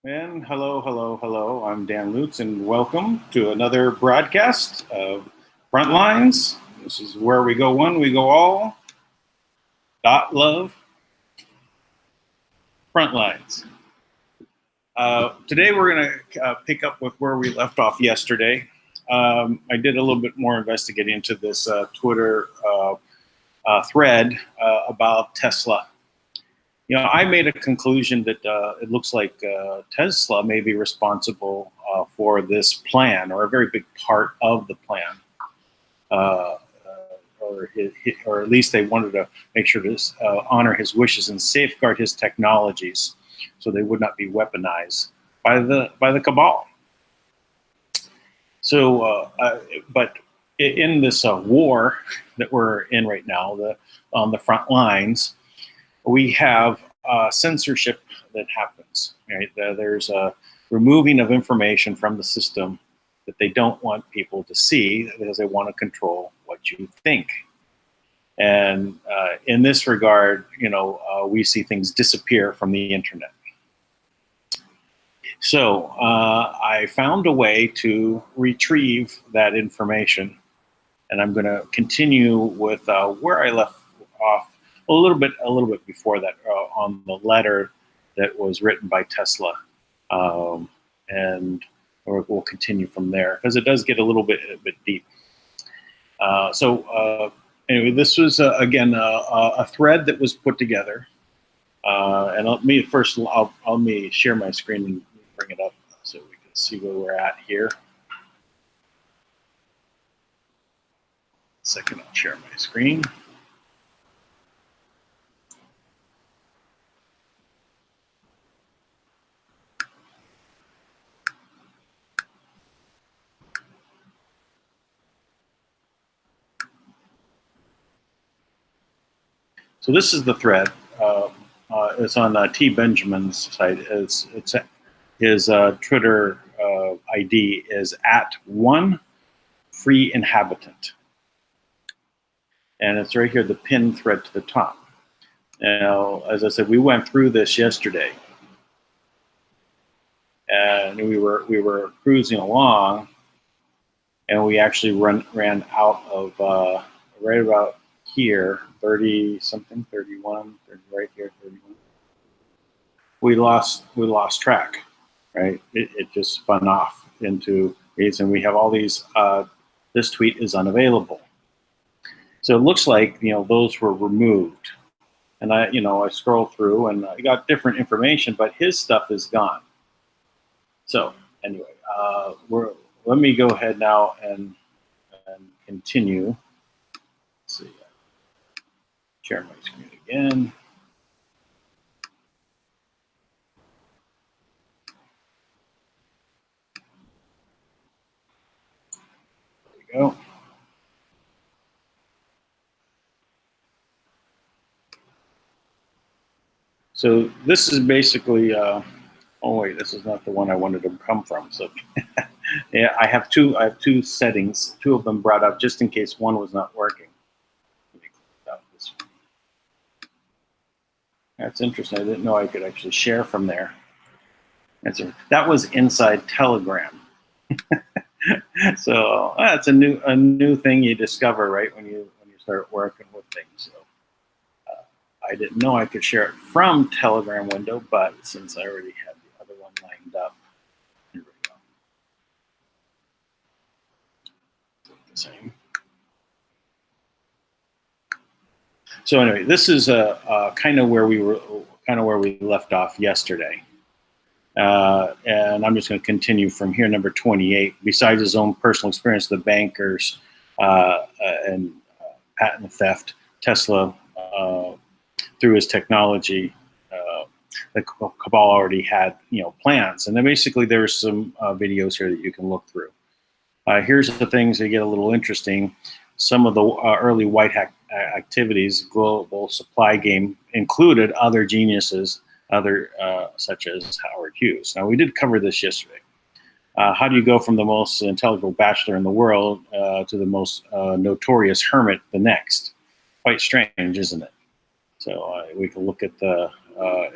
And hello. I'm Dan Lutz, and welcome to another broadcast of Front Lines. This is where we go one, we go all. Love. Front Lines. Today we're going to pick up with where we left off yesterday. I did a little bit more investigating into this Twitter thread about Tesla. You know, I made a conclusion that it looks like Tesla may be responsible for this plan, or a very big part of the plan, or at least they wanted to make sure to honor his wishes and safeguard his technologies, so they would not be weaponized by the cabal. So, but in this war that we're in right now, on the front lines, we have censorship that happens. Right? There's a removing of information from the system that they don't want people to see, because they want to control what you think. And in this regard, you know, we see things disappear from the internet. So I found a way to retrieve that information, and I'm going to continue with where I left off a little bit before that, on the letter that was written by Tesla, and we'll continue from there, because it does get a little bit deep. Anyway, this was again a thread that was put together, and let me share my screen and bring it up so we can see where we're at here. Second, I'll share my screen. So this is the thread. It's on T. Benjamin's site. It's his Twitter ID is @1FreeInhabitant. And it's right here, the pinned thread to the top. Now, as I said, we went through this yesterday. And we were cruising along, and we actually ran out of right about here, 30 something, 31, 30, right here, 31. We lost track, right? It just spun off into these, and we have all these. This tweet is unavailable. So it looks like those were removed, and I scroll through and I got different information, but his stuff is gone. So anyway, let me go ahead now and continue. Let's see, share my screen again. There we go. So this is basically. Oh wait, this is not the one I wanted to come from. So yeah, I have two settings, two of them brought up just in case one was not working. Let me click out this one. That's interesting. I didn't know I could actually share from there. That was inside Telegram. So that's a new thing you discover, right, when you start working with things. So I didn't know I could share it from Telegram window, but since I already had the other one lined up, here we go. The same. So anyway, this is kind of where we left off yesterday, and I'm just going to continue from here. Number 28. Besides his own personal experience, the bankers and patent theft, Tesla. Through his technology, the cabal already had plans, and then basically there's some videos here that you can look through. Here's the things that get a little interesting. Some of the early white hat activities, global supply game, included other geniuses, such as Howard Hughes. Now we did cover this yesterday. How do you go from the most intellectual bachelor in the world to the most notorious hermit the next? Quite strange, isn't it? So we can look at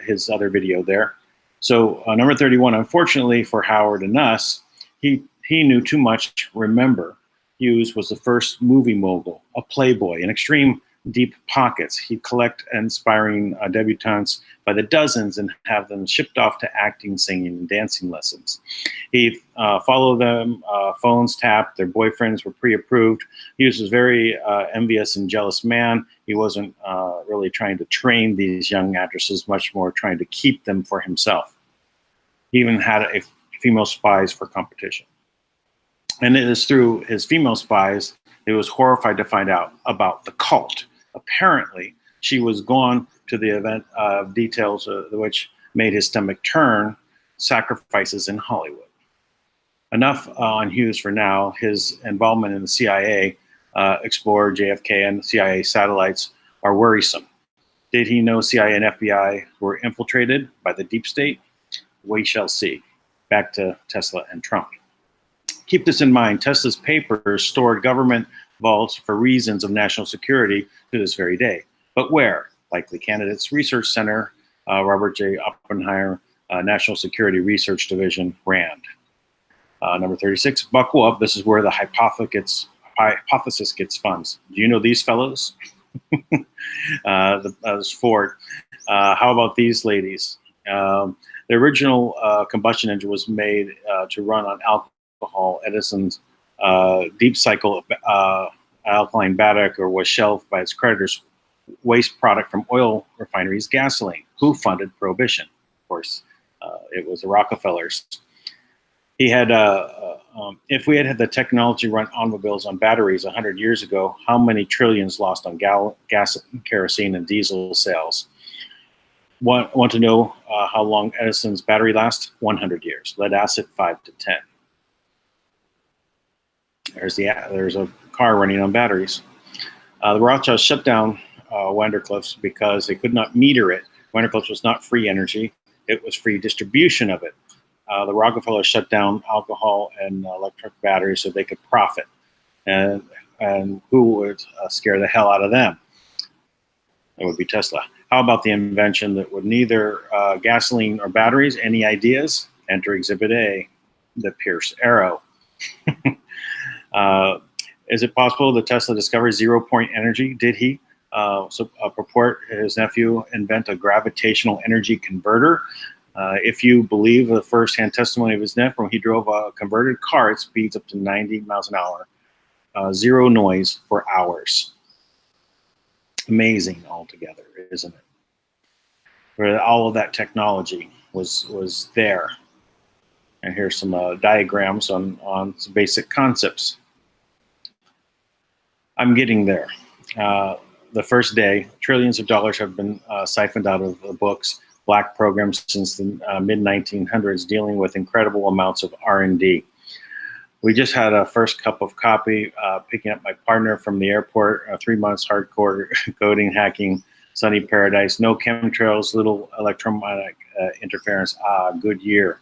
his other video there. So number 31, unfortunately for Howard and us, he knew too much. Remember, Hughes was the first movie mogul, a playboy, an extreme deep pockets. He'd collect inspiring debutantes by the dozens and have them shipped off to acting, singing, and dancing lessons. He'd follow them, phones tapped, their boyfriends were pre-approved. Hughes was a very envious and jealous man. He wasn't really trying to train these young actresses, much more trying to keep them for himself. He even had female spies for competition. And it is through his female spies he was horrified to find out about the cult. Apparently, she was gone to the event of details which made his stomach turn, sacrifices in Hollywood. Enough on Hughes for now. His involvement in the CIA, Explorer, JFK, and CIA satellites are worrisome. Did he know CIA and FBI were infiltrated by the deep state? We shall see. Back to Tesla and Trump. Keep this in mind. Tesla's papers stored government vaults for reasons of national security to this very day. But where? Likely candidates Research Center, Robert J. Oppenheimer, National Security Research Division, RAND. Number 36, buckle up. This is where the hypothesis gets funds. Do you know these fellows? This Ford. How about these ladies? The original combustion engine was made to run on alcohol. Edison's deep cycle alkaline batac was shelved by its creditors. Waste product from oil refineries, gasoline. Who funded Prohibition? Of course, it was the Rockefellers. He had, if we had had the technology run automobiles on batteries 100 years ago, how many trillions lost on gas, kerosene, and diesel sales? Want to know how long Edison's battery lasts? 100 years. Lead acid, 5 to 10. There's a car running on batteries. The Rothschilds shut down Wendercliff's because they could not meter it. Wendercliff's was not free energy. It was free distribution of it. The Rockefellers shut down alcohol and electric batteries so they could profit. And who would scare the hell out of them? It would be Tesla. How about the invention that would neither gasoline or batteries? Any ideas? Enter Exhibit A, the Pierce arrow. Is it possible that Tesla discovered zero-point energy? Did he purport his nephew invent a gravitational energy converter? If you believe the first-hand testimony of his nephew, when he drove a converted car at speeds up to 90 miles an hour, zero noise for hours. Amazing altogether, isn't it? Where all of that technology was there. And here's some diagrams on some basic concepts. I'm getting there. The first day, trillions of dollars have been siphoned out of the books, black programs since the mid-1900s, dealing with incredible amounts of R&D. We just had a first cup of coffee, picking up my partner from the airport, 3 months hardcore coding, hacking, sunny paradise, no chemtrails, little electromagnetic interference. Good year.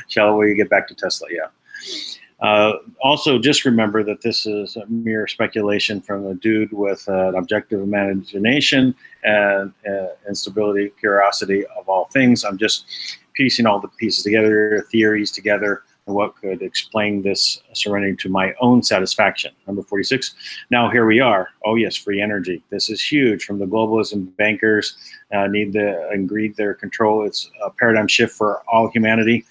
Shall we get back to Tesla? Yeah. Also, just remember that this is a mere speculation from a dude with an objective imagination and instability, curiosity of all things. I'm just piecing all the pieces together, theories together, and what could explain this serenity to my own satisfaction. Number 46. Now here we are. Oh yes, free energy. This is huge. From the globalists and bankers need and greed their control. It's a paradigm shift for all humanity.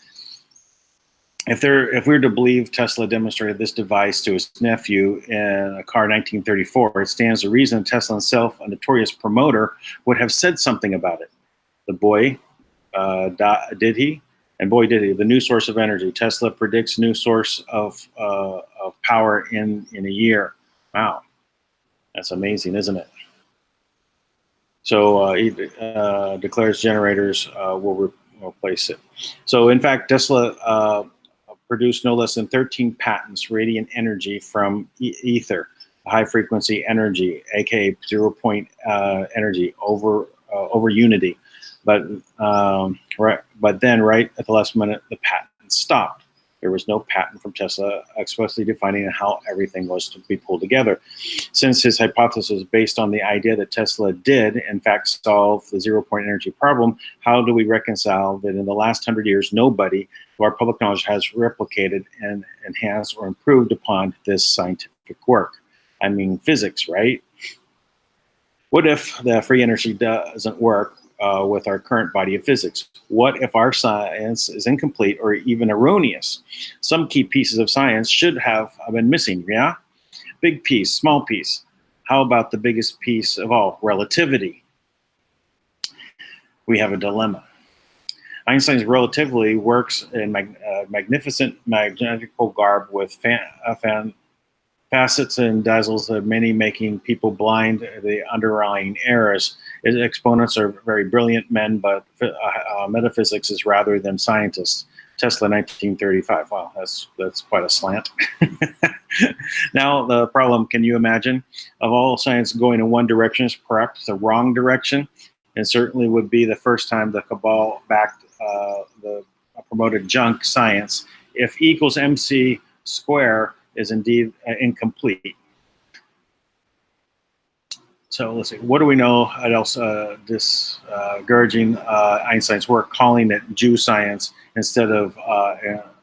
If we're to believe Tesla demonstrated this device to his nephew in a car in 1934, it stands to reason Tesla himself, a notorious promoter, would have said something about it. The boy, did he? And boy, did he. The new source of energy. Tesla predicts new source of power in a year. Wow. That's amazing, isn't it? So he declares generators will replace it. So in fact, Tesla produced no less than 13 patents, radiant energy from ether, high frequency energy, aka 0-point energy over unity. But then right at the last minute, the patent stopped. There was no patent from Tesla expressly defining how everything was to be pulled together. Since his hypothesis was based on the idea that Tesla did, in fact, solve the zero-point energy problem, how do we reconcile that in the last 100 years, nobody, to our public knowledge, has replicated and enhanced or improved upon this scientific work? I mean, physics, right? What if the free energy doesn't work with our current body of physics? What if our science is incomplete or even erroneous? Some key pieces of science should have been missing, yeah? Big piece, small piece. How about the biggest piece of all, relativity? We have a dilemma. Einstein's relativity works in magnificent magnetical garb with facets and dazzles of many, making people blind the underlying errors. His exponents are very brilliant men, but metaphysics is rather than scientists. Tesla, 1935. Wow, that's quite a slant. Now the problem, can you imagine? Of all science going in one direction is perhaps the wrong direction. It certainly would be the first time the cabal backed the promoted junk science. If E equals MC square is indeed incomplete. So let's see, what do we know else discouraging Einstein's work, calling it Jew science instead of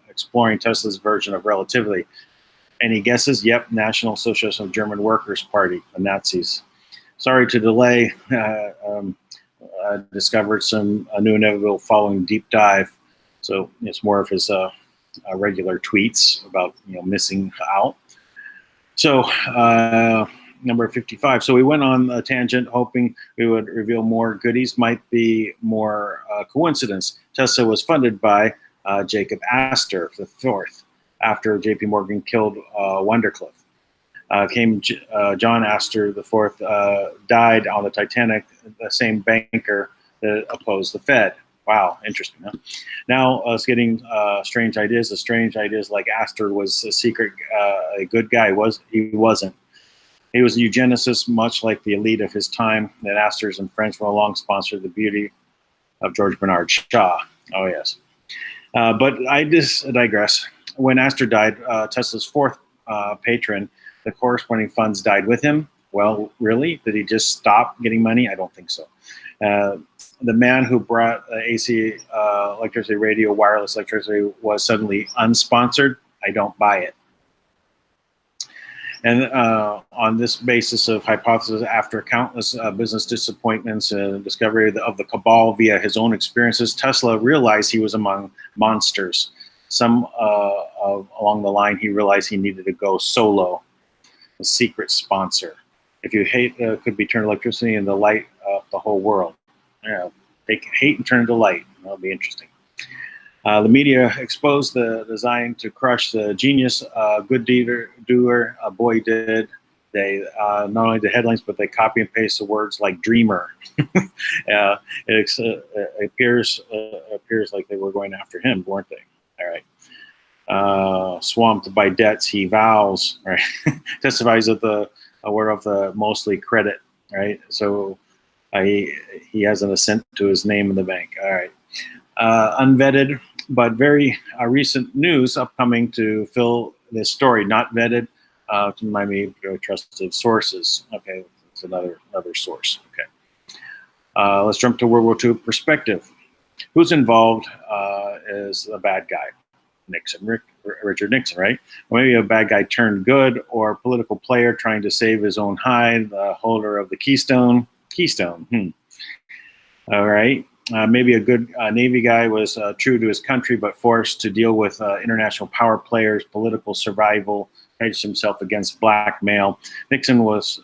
exploring Tesla's version of relativity? Any guesses? Yep, National Socialist of German Workers' Party, the Nazis. Sorry to delay, discovered some new inevitable following deep dive. So it's more of his regular tweets about missing out. So number 55. So we went on a tangent hoping we would reveal more goodies. Might be more coincidence. Tesla was funded by Jacob Astor IV after J.P. Morgan killed Wendercliff. John Astor IV died on the Titanic, the same banker that opposed the Fed. Wow, interesting, huh? Now us getting strange ideas. The strange ideas like Astor was a secret, a good guy. He wasn't. He was a eugenicist, much like the elite of his time. That Astor's and friends were long sponsored the beauty of George Bernard Shaw. Oh, yes. But I just digress. When Astor died, Tesla's fourth patron, the corresponding funds died with him. Well, really? Did he just stop getting money? I don't think so. The man who brought AC electricity, radio, wireless electricity was suddenly unsponsored. I don't buy it. And on this basis of hypothesis, after countless business disappointments and discovery of the cabal via his own experiences, Tesla realized he was among monsters. Some along the line, he realized he needed to go solo, a secret sponsor. If you hate, could be turned electricity into light the whole world. Yeah, take hate and turn it to light. That'll be interesting. The media exposed the design to crush the genius, good doer, a boy did. They not only the headlines, but they copy and paste the words like dreamer. It appears like they were going after him, weren't they? All right. Swamped by debts, he vows, right? Testifies of the aware of the mostly credit, right? So he has an assent to his name in the bank. All right. Unvetted, but very recent news upcoming to fill this story. Not vetted, to remind me of trusted sources. Okay, it's another source. Okay, let's jump to World War II perspective. Who's involved is the bad guy, Nixon, Richard Nixon, right? Or maybe a bad guy turned good, or a political player trying to save his own hide, the holder of the Keystone. All right. Maybe a good Navy guy was true to his country, but forced to deal with international power players, political survival, hedged himself against blackmail. Nixon was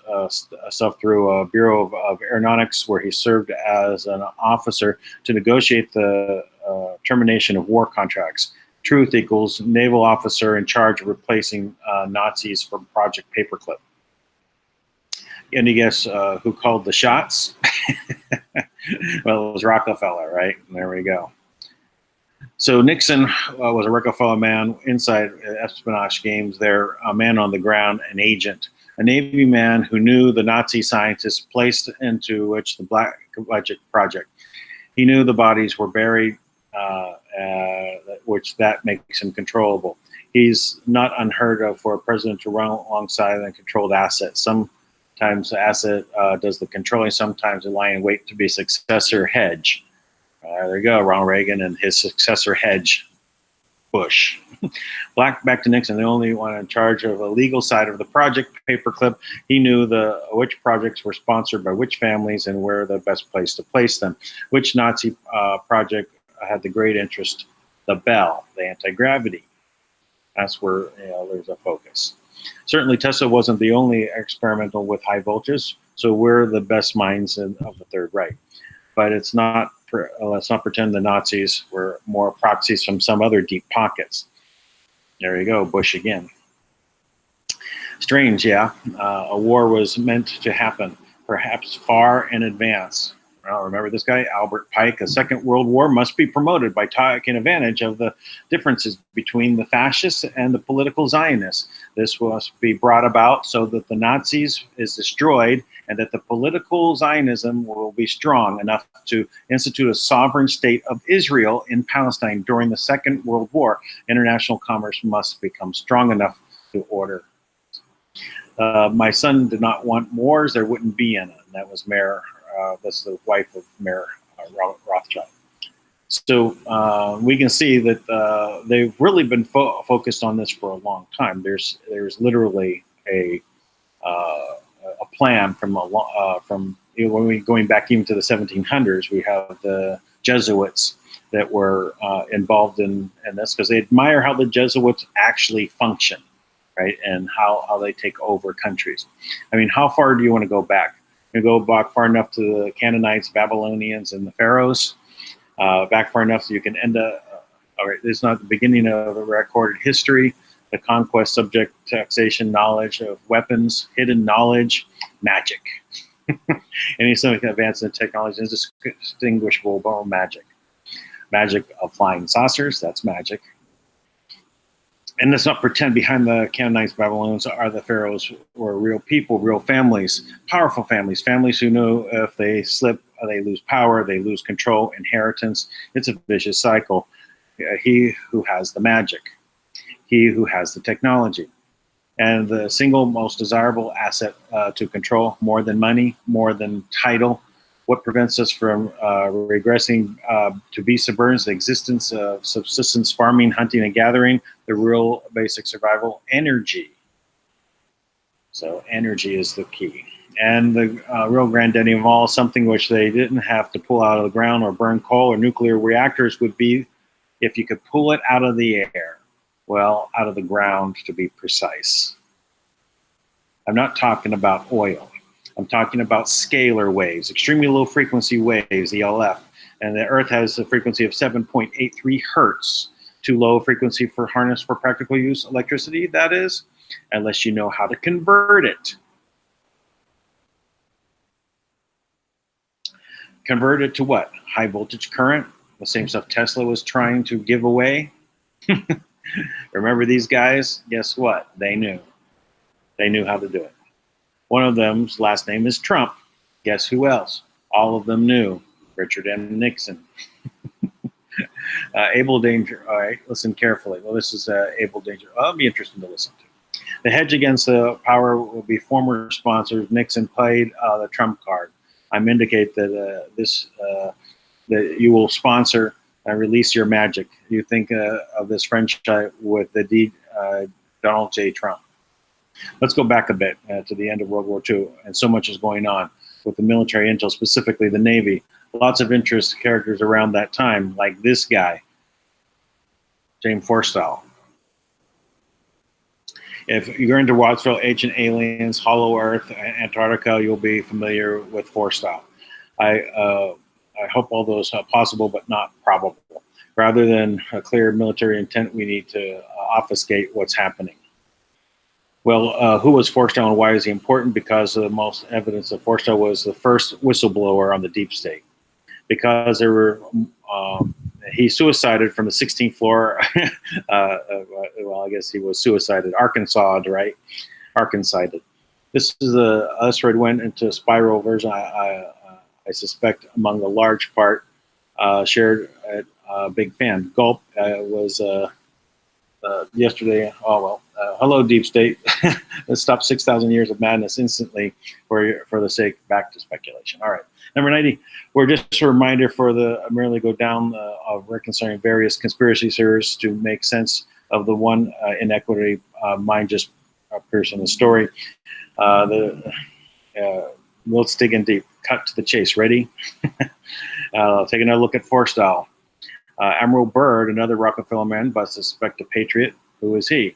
stuffed through a Bureau of Aeronautics, where he served as an officer to negotiate the termination of war contracts. Truth equals naval officer in charge of replacing Nazis from Project Paperclip. Any guess who called the shots? Well, it was Rockefeller, right? There we go. So Nixon was a Rockefeller man inside espionage games there, a man on the ground, an agent, a Navy man who knew the Nazi scientists placed into which the Black Budget Project. He knew the bodies were buried, which that makes him controllable. He's not unheard of for a president to run alongside a controlled asset. Sometimes the asset does the controlling, sometimes they lie in wait to be successor hedge. There you go, Ronald Reagan and his successor hedge, Bush. Back to Nixon, the only one in charge of the legal side of the project paperclip. He knew which projects were sponsored by which families and where the best place to place them. Which Nazi project had the great interest? The Bell, the anti-gravity. That's where there's a focus. Certainly, Tesla wasn't the only experimental with high voltage, so we're the best minds of the Third Reich. But let's not pretend the Nazis were more proxies from some other deep pockets. There you go, Bush again. Strange, yeah. A war was meant to happen, perhaps far in advance. Well, remember this guy, Albert Pike? A second world war must be promoted by taking advantage of the differences between the fascists and the political Zionists. This must be brought about so that the Nazis is destroyed and that the political Zionism will be strong enough to institute a sovereign state of Israel in Palestine during the Second World War. International commerce must become strong enough to order. My son did not want wars. There wouldn't be any. And that was Mayor. That's the wife of Mayor Rothschild. So we can see that they've really been focused on this for a long time. There's literally a plan from when we going back even to the 1700s. We have the Jesuits that were involved in this because they admire how the Jesuits actually function, right, and how they take over countries. I mean, how far do you want to go back? You go back far enough to the Canaanites, Babylonians, and the Pharaohs. Back far enough so you can end up. All right, this is not the beginning of a recorded history. The conquest, subject, taxation, knowledge of weapons, hidden knowledge, magic. Any something advanced in technology is indistinguishable from magic. Magic of flying saucers, that's magic. And let's not pretend behind the Canaanites, Babylonians are the pharaohs were real people, real families, powerful families, families who know if they slip, they lose power, they lose control, inheritance. It's a vicious cycle. He who has the magic, he who has the technology, and the single most desirable asset to control, more than money, more than title. What prevents us from regressing to beast suburbans, the existence of subsistence farming, hunting and gathering, the real basic survival, energy. So energy is the key. And the real granddaddy of all, something which they didn't have to pull out of the ground or burn coal or nuclear reactors, would be if you could pull it out of the air. Well, out of the ground, to be precise. I'm not talking about oil. I'm talking about scalar waves, extremely low frequency waves, the ELF. And the Earth has a frequency of 7.83 hertz, too low frequency for harness for practical use electricity, that is, unless you know how to convert it. Convert it to what? High voltage current, the same stuff Tesla was trying to give away. Remember these guys? Guess what? They knew. They knew how to do it. One of them's last name is Trump. Guess who else? All of them knew. Richard M. Nixon. Able Danger. All right, listen carefully. Well, this is Able Danger. That'll be interesting to listen to. The hedge against the power will be former sponsors. Nixon played the Trump card. I'm indicate that that you will sponsor and release your magic. You think of this friendship with the Donald J. Trump. Let's go back a bit to the end of World War II, and so much is going on with the military intel, specifically the Navy. Lots of interest characters around that time, like this guy, James Forstall. If you're into Wadsworth, Ancient Aliens, Hollow Earth, Antarctica, you'll be familiar with Forstall. I hope all those are possible, but not probable. Rather than a clear military intent, we need to obfuscate what's happening. Well, who was Forstall and why is he important? Because the most evidence that Forstall was the first whistleblower on the deep state. Because there were, he suicided from the 16th floor. Well, I guess he was suicided. Arkansas, right? Arkansas. This is a asteroid went into a spiral version. I suspect among the large part shared a big fan. Gulp was yesterday. Oh well. Hello, deep state. Let's stop 6,000 years of madness instantly for the sake back to speculation. All right. Number 90, we're just a reminder for the merely go down of reconciling various conspiracy theories to make sense of the one inequity mind just piercing the story. Let's dig in deep. Cut to the chase. Ready? Take another look at Forstall. Admiral Byrd, another Rockefeller man, but suspect a patriot. Who is he?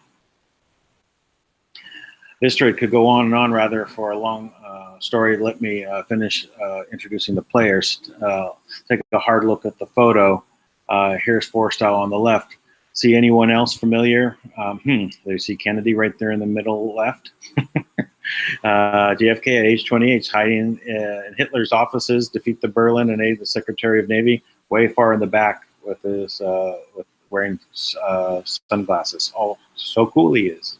This story could go on and on rather for a long story. Let me finish introducing the players. Take a hard look at the photo. Here's Forstall on the left. See anyone else familiar? There you see Kennedy right there in the middle left. JFK at age 28, hiding in Hitler's offices, defeat the Berlin and aid the Secretary of Navy, way far in the back with his with wearing sunglasses. Oh, so cool he is.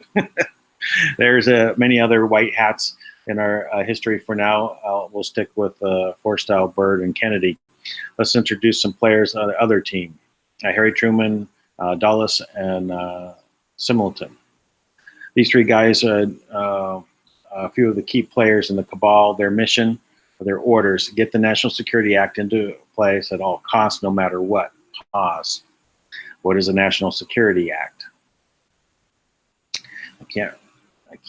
There's many other white hats in our history for now. We'll stick with Forstall, Byrd, and Kennedy. Let's introduce some players on the other team. Harry Truman, Dulles, and Similton. These three guys are a few of the key players in the cabal. Their mission, their orders, get the National Security Act into place at all costs, no matter what. Pause. What is a National Security Act? I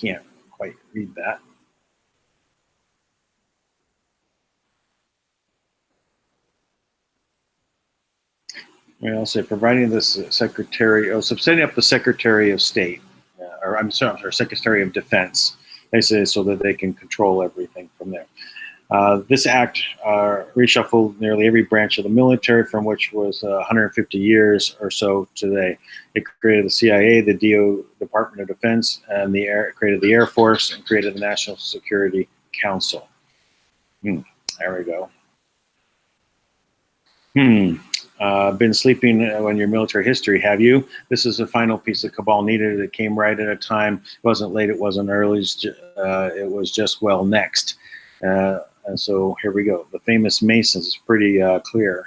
can't quite read that. I'll say providing this secretary, setting up the Secretary of State, or I'm sorry, Secretary of Defense. They say so that they can control everything from there. This act reshuffled nearly every branch of the military, from which was 150 years or so today. It created the CIA, the Department of Defense, and created the Air Force, and created the National Security Council. There we go. been sleeping on your military history, have you? This is the final piece of cabal needed. It came right at a time. It wasn't late, it wasn't early. It was just well next. And so here we go. The famous Masons is pretty clear.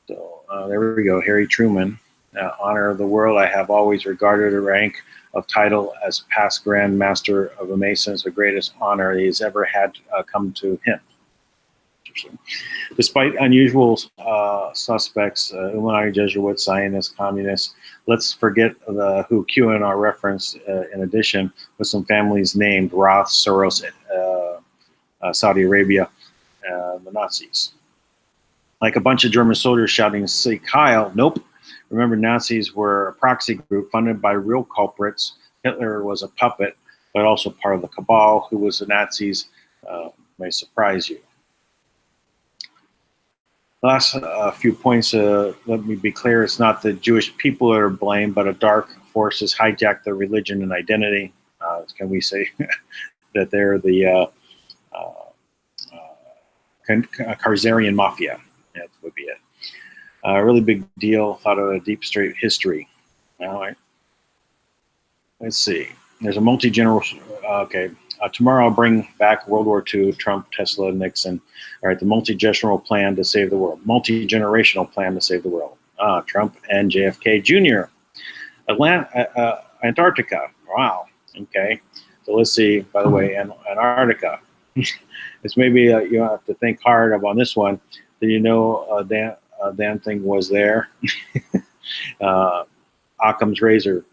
So there we go. Harry Truman, honor of the world. I have always regarded a rank of title as past Grand Master of the Masons the greatest honor he's ever had come to him. Despite unusual suspects, Illuminati, Jesuits, Zionists, Communists, let's forget who QAnon referenced in addition with some families named Roth, Soros, Saudi Arabia, the Nazis. Like a bunch of German soldiers shouting, "Sieg Heil!" Nope. Remember, Nazis were a proxy group funded by real culprits. Hitler was a puppet, but also part of the cabal. Who was the Nazis may surprise you. Last few points, let me be clear, it's not the Jewish people that are blamed, but a dark force has hijacked their religion and identity. Can we say that they're the Khazarian mafia? That would be it. A really big deal, thought of a deep straight history. All right. Let's see. There's a multi-generation, okay. Tomorrow I'll bring back World War II, Trump, Tesla, Nixon. All right, the multi-generational plan to save the world. Multi-generational plan to save the world. Trump and JFK Jr. Antarctica. Wow. Okay. So let's see. By the way, Antarctica. It's maybe you have to think hard on this one. Did you know damn thing was there? Occam's razor.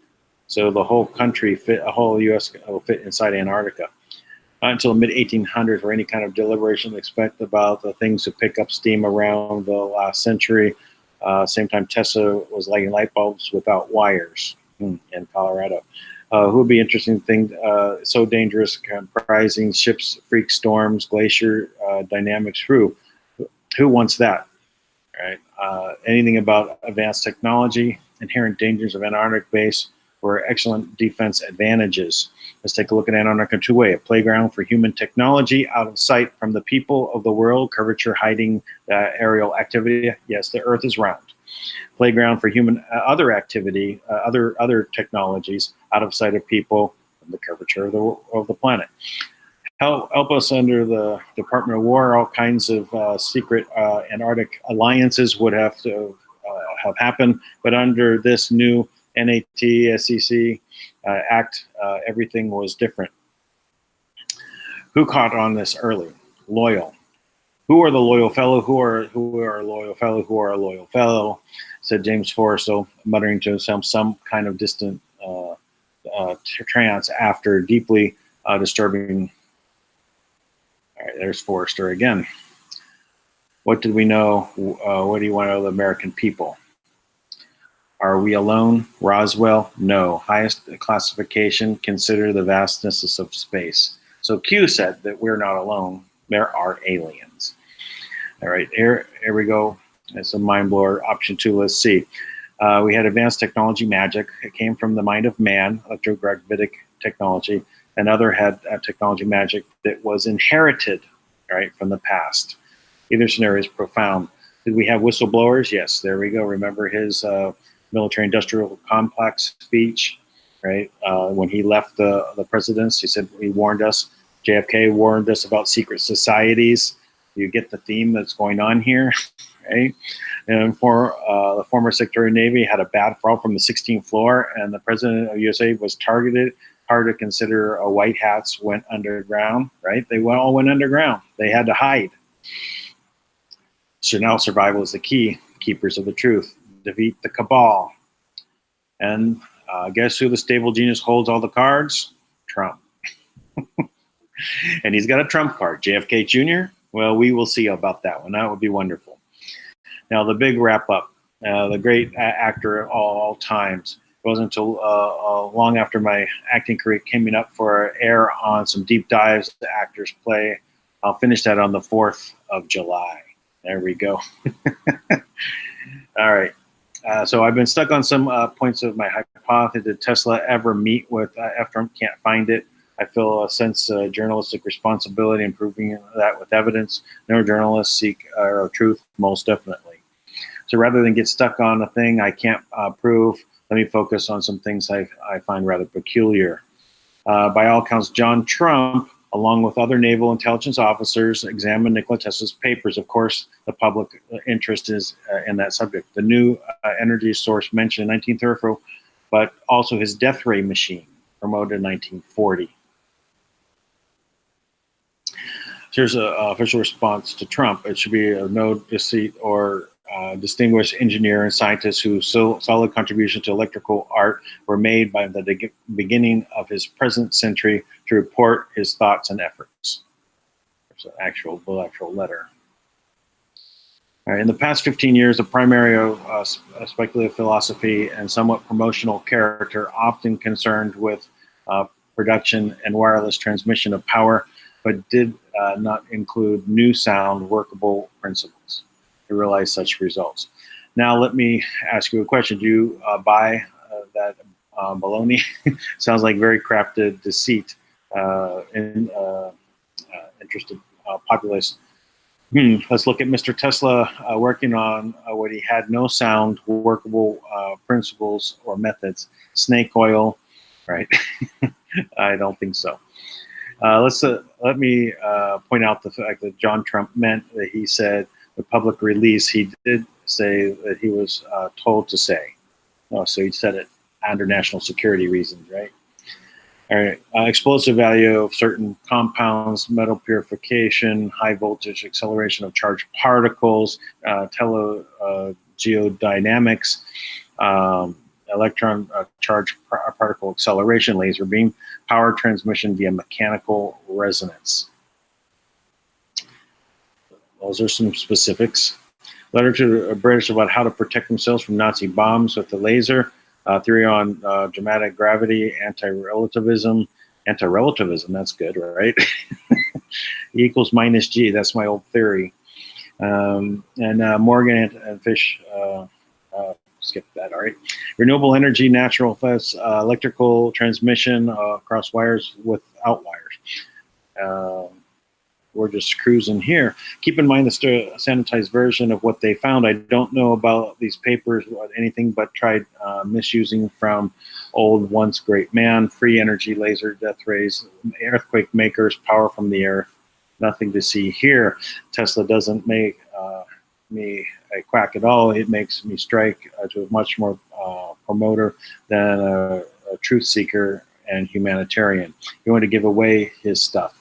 So the whole country a whole U.S. will fit inside Antarctica. Not until the mid-1800s were any kind of deliberation expect about the things to pick up steam around the last century. Same time Tesla was lighting light bulbs without wires in Colorado. Who would be interesting thing, so dangerous, comprising ships, freak storms, glacier dynamics. Who wants that? Right? Anything about advanced technology, inherent dangers of Antarctic base, or excellent defense advantages. Let's take a look at Antarctica two-way, a playground for human technology out of sight from the people of the world, curvature hiding aerial activity. Yes, the Earth is round. Playground for human other activity, other technologies out of sight of people, from the curvature of the planet. Help us under the Department of War. All kinds of secret Antarctic alliances would have to have happened, but under this new NAT-SEC Act, everything was different. Who caught on this early? Loyal. Who are the loyal fellow? Who are a loyal fellow? Who are a loyal fellow? Said James Forrestal, muttering to himself some kind of distant trance after deeply disturbing. All right, there's Forrester again. What did we know? What do you want to know of the American people? Are we alone? Roswell? No. Highest classification, consider the vastness of space. So Q said that we're not alone. There are aliens. All right, here we go. It's a mind blower. Option 2, let's see. We had advanced technology magic. It came from the mind of man, electrogravitic technology. Another had technology magic that was inherited, right, from the past. Either scenario is profound. Did we have whistleblowers? Yes, there we go. Remember his military-industrial complex speech, right? When he left the presidency, he said he warned us. JFK warned us about secret societies. You get the theme that's going on here, right? And for the former Secretary of Navy had a bad fall from the 16th floor, and the president of USA was targeted. Hard to consider white hats went underground, right? They all went underground. They had to hide. Chanel survival is the key. Keepers of the truth. Defeat the cabal. And guess who the stable genius holds all the cards? Trump. And he's got a Trump card. JFK Jr.? Well, we will see about that one. That would be wonderful. Now, the big wrap up. The great actor of all times. It wasn't until long after my acting career came up for air on some deep dives the actors play. I'll finish that on the 4th of July. There we go. All right. So I've been stuck on some points of my hypothesis. Did Tesla ever meet with F. Trump? Can't find it. I feel a sense of journalistic responsibility in proving that with evidence. No journalists seek truth, most definitely. So rather than get stuck on a thing I can't prove, let me focus on some things I find rather peculiar. By all accounts, John Trump, along with other naval intelligence officers, examined Nikola Tesla's papers. Of course, the public interest is in that subject. The new energy source mentioned in 1934, but also his death ray machine, promoted in 1940. Here's an official response to Trump. It should be no deceit or distinguished engineer and scientists whose solid contributions to electrical art were made by the beginning of his present century to report his thoughts and efforts. There's an actual letter. All right, in the past 15 years, the primary of speculative philosophy and somewhat promotional character, often concerned with production and wireless transmission of power, but did not include new sound workable principles to realize such results. Now let me ask you a question. Do you buy that baloney? Sounds like very crafted deceit in interested populace. Let's look at Mr. Tesla working on what he had no sound workable principles or methods. Snake oil, right? I don't think so. Let me point out the fact that John Trump meant that he said the public release. He did say that he was told to say. Oh, so he said it under national security reasons, right? All right. Explosive value of certain compounds, metal purification, high voltage acceleration of charged particles, geodynamics, electron charge particle acceleration, laser beam, power transmission via mechanical resonance. Those are some specifics. Letter to the British about how to protect themselves from Nazi bombs with the laser. Theory on dramatic gravity, anti-relativism, that's good, right? E equals minus G, that's my old theory. And Morgan and Fish, skip that, all right. Renewable energy, natural gas, electrical transmission across wires without wires. We're just cruising here. Keep in mind the sanitized version of what they found. I don't know about these papers, anything but tried misusing from old once great man, free energy, laser, death rays, earthquake makers, power from the earth. Nothing to see here. Tesla doesn't make me a quack at all. It makes me strike to a much more promoter than a truth seeker and humanitarian. He wanted to give away his stuff.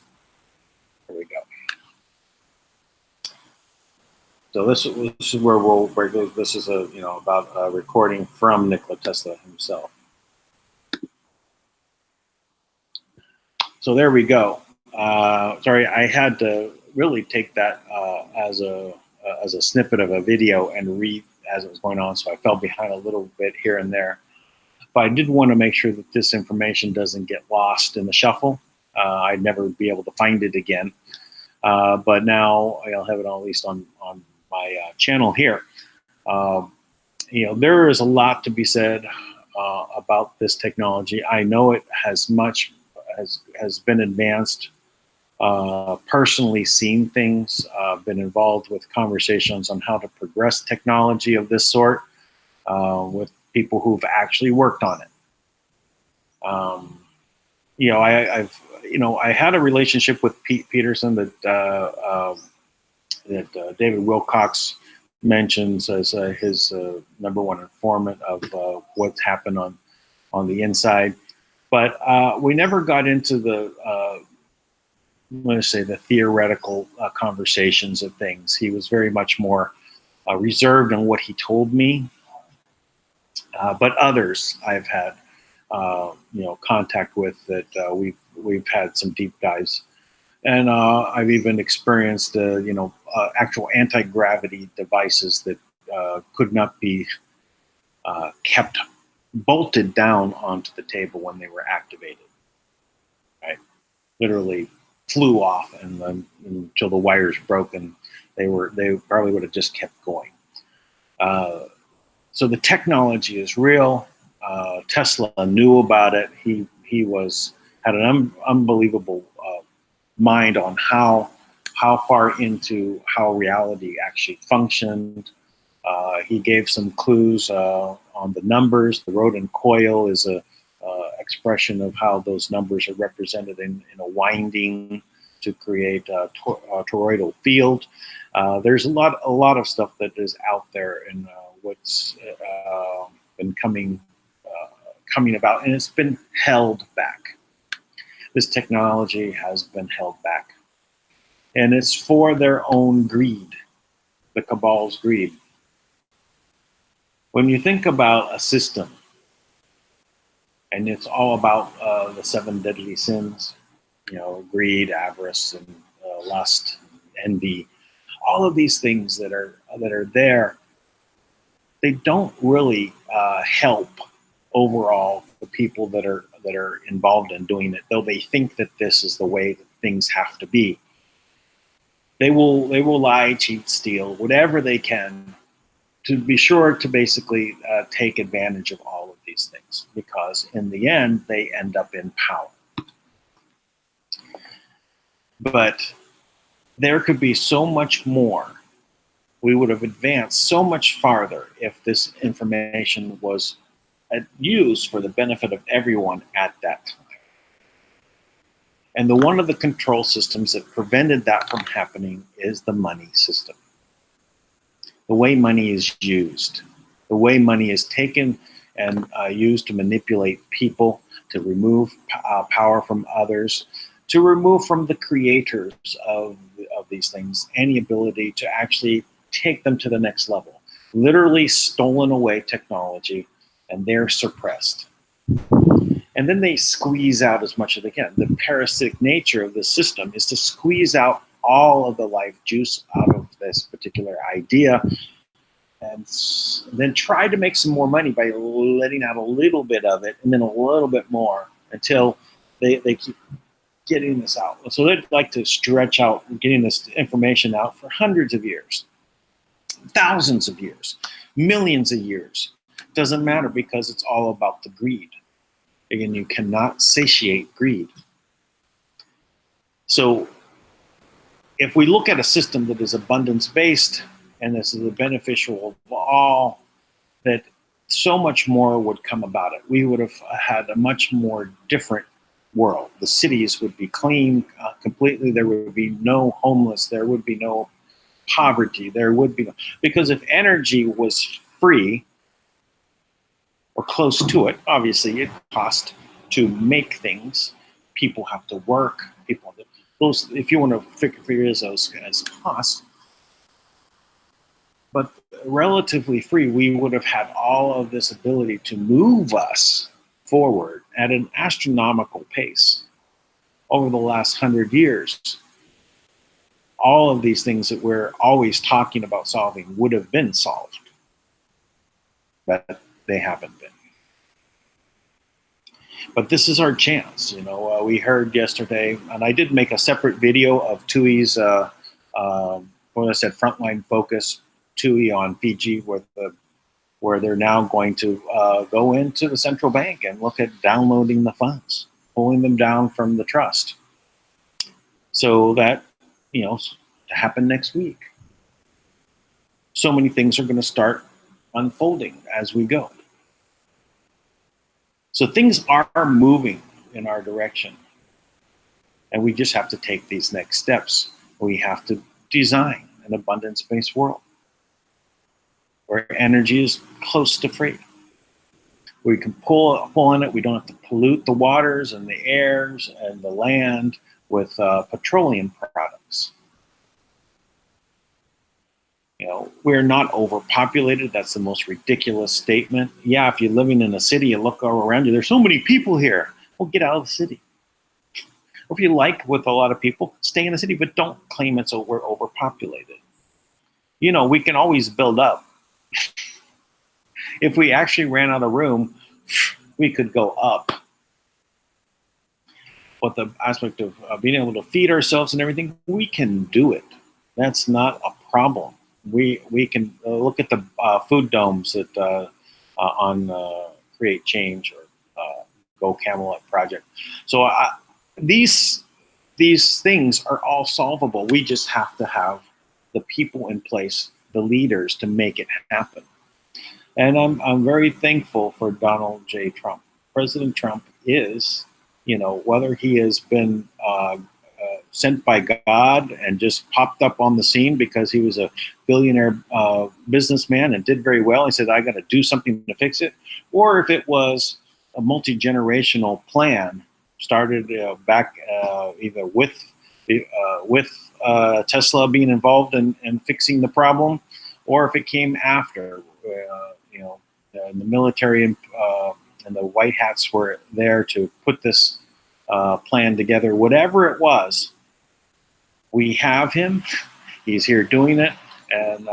There we go. So this is where we'll break. This is about a recording from Nikola Tesla himself. So there we go. Sorry, I had to really take that as a snippet of a video and read as it was going on. So I fell behind a little bit here and there, but I did want to make sure that this information doesn't get lost in the shuffle. I'd never be able to find it again. But now I'll have it at least on my channel here. There is a lot to be said about this technology. I know it has been advanced. Personally seen things, been involved with conversations on how to progress technology of this sort with people who've actually worked on it. I had a relationship with Pete Peterson that David Wilcox mentions as his number one informant of what's happened on the inside, but we never got into the I'm going to say the theoretical conversations of things. He was very much more reserved on what he told me, but others I've had contact with that we've had some deep dives, and I've even experienced actual anti-gravity devices that could not be kept bolted down onto the table when they were activated. Right, literally flew off, and then until the wires broke, and they probably would have just kept going. So the technology is real. Tesla knew about it. He had an unbelievable mind on how far into how reality actually functioned. He gave some clues on the numbers. The rodent coil is a expression of how those numbers are represented in a winding to create a toroidal field. There's a lot of stuff that is out there and what's been coming about, and it's been held back. This technology has been held back, and it's for their own greed, the cabal's greed. When you think about a system, and it's all about the 7 deadly sins, greed, avarice, and lust, envy, all of these things that are there, they don't really help overall the people that are involved in doing it, though they think that this is the way that things have to be. They will lie, cheat, steal, whatever they can to be sure to basically take advantage of all of these things, because in the end, they end up in power. But there could be so much more. We would have advanced so much farther if this information was used for the benefit of everyone at that time. And one of the control systems that prevented that from happening is the money system. The way money is used, the way money is taken and used to manipulate people, to remove power from others, to remove from the creators of these things any ability to actually take them to the next level. Literally stolen away technology, and they're suppressed. And then they squeeze out as much as they can. The parasitic nature of the system is to squeeze out all of the life juice out of this particular idea, and then try to make some more money by letting out a little bit of it, and then a little bit more, until they keep getting this out. So they'd like to stretch out getting this information out for hundreds of years, thousands of years, millions of years. Doesn't matter, because it's all about the greed. Again, you cannot satiate greed. So if we look at a system that is abundance-based, and this is the beneficial of all, that so much more would come about it. We would have had a much more different world. The cities would be clean completely. There would be no homeless. There would be no poverty. There would be no, because if energy was free, or close to it, obviously it costs to make things. People have to work. People have to, those, if you want to figure those as costs. But relatively free, we would have had all of this ability to move us forward at an astronomical pace over the last 100 years. All of these things that we're always talking about solving would have been solved, but they haven't been. But this is our chance. We heard yesterday, and I did make a separate video of TUI's, what I said, frontline focus, TUI on Fiji, where they're now going to go into the central bank and look at downloading the funds, pulling them down from the trust. So that, to happen next week. So many things are going to start unfolding as we go. So things are moving in our direction, and we just have to take these next steps. We have to design an abundance-based world where energy is close to free. We can pull on it. We don't have to pollute the waters and the airs and the land with petroleum products. We're not overpopulated. That's the most ridiculous statement. Yeah, if you're living in a city, you look all around you, there's so many people here. Well, get out of the city. Or if you like with a lot of people, stay in the city, but don't claim we're overpopulated. We can always build up. If we actually ran out of room, we could go up. But the aspect of being able to feed ourselves and everything, we can do it. That's not a problem. We can look at the food domes that on Create Change or Go Camelot Project. So these things are all solvable. We just have to have the people in place the leaders to make it happen. And I'm very thankful for Donald J. Trump. President Trump is, you know, whether he has been sent by God and just popped up on the scene because he was a billionaire businessman and did very well. He said, I got to do something to fix it. Or if it was a multi-generational plan started back either with Tesla being involved in fixing the problem, or if it came after, you know, and the military and the White Hats were there to put this plan together. Whatever it was, we have him. He's here doing it, and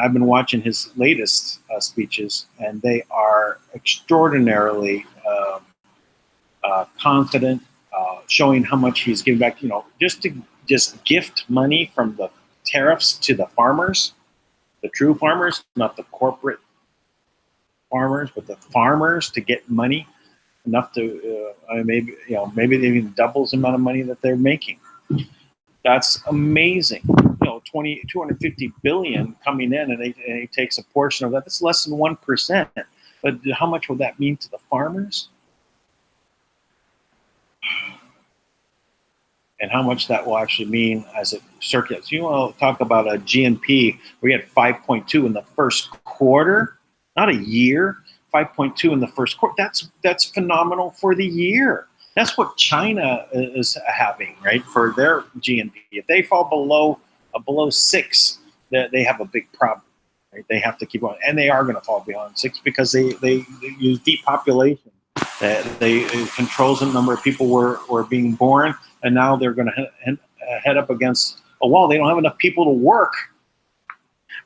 I've been watching his latest speeches, and they are extraordinarily confident, showing how much he's giving back. You know, just gift money from the tariffs to the farmers, the true farmers, not the corporate farmers, but the farmers, to get money enough to maybe they even doubles the amount of money that they're making. That's amazing. You know, 250 billion coming in, and he takes a portion of that. That's less than 1%. But how much would that mean to the farmers? And how much that will actually mean as it circulates. You want to talk about a GNP? We had 5.2 in the first quarter, not a year. 5.2 in the first quarter. That's phenomenal for the year. That's what China is having, right, for their GNP. If they fall below 6, they have a big problem. Right? They have to keep on, and they are going to fall beyond 6 because they use depopulation. They controls the number of people were being born, and now they're going to head up against a wall. They don't have enough people to work.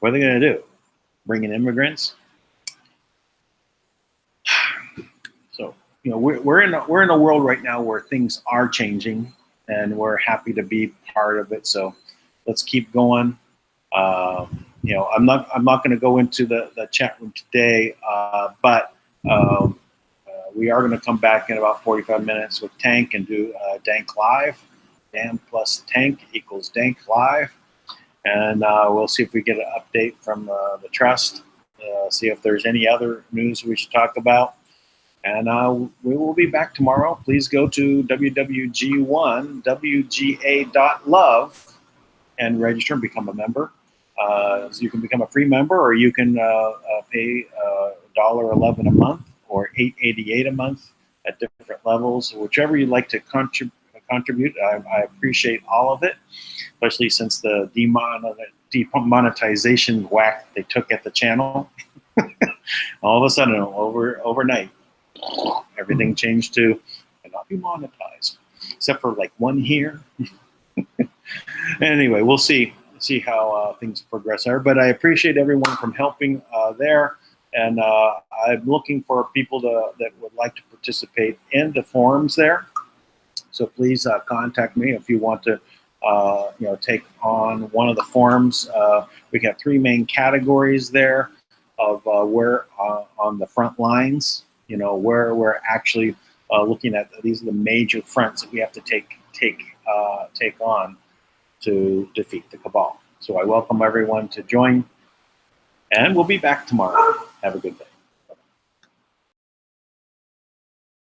What are they going to do? Bring in immigrants? So, you know, we're in a world right now where things are changing, and we're happy to be part of it. So let's keep going. You know, I'm not going to go into the chat room today, but we are going to come back in about 45 minutes with Tank and do DANK Live. Dan plus Tank equals DANK Live, and we'll see if we get an update from the trust. See if there's any other news we should talk about. And we will be back tomorrow. Please go to www.wga.love and register and become a member. So you can become a free member, or you can pay $1.11 a month or $8.88 a month at different levels, whichever you'd like to contribute. I appreciate all of it, especially since the demonetization whack they took at the channel. All of a sudden, overnight, everything changed to cannot be monetized, except for like one here. Anyway, we'll see how things progress there. But I appreciate everyone from helping there, and I'm looking for people that would like to participate in the forums there. So please contact me if you want to take on one of the forums. We have 3 main categories there of where on the front lines. You know, where we're actually looking at. These are the major fronts that we have to take on to defeat the cabal. So I welcome everyone to join, and we'll be back tomorrow. Have a good day.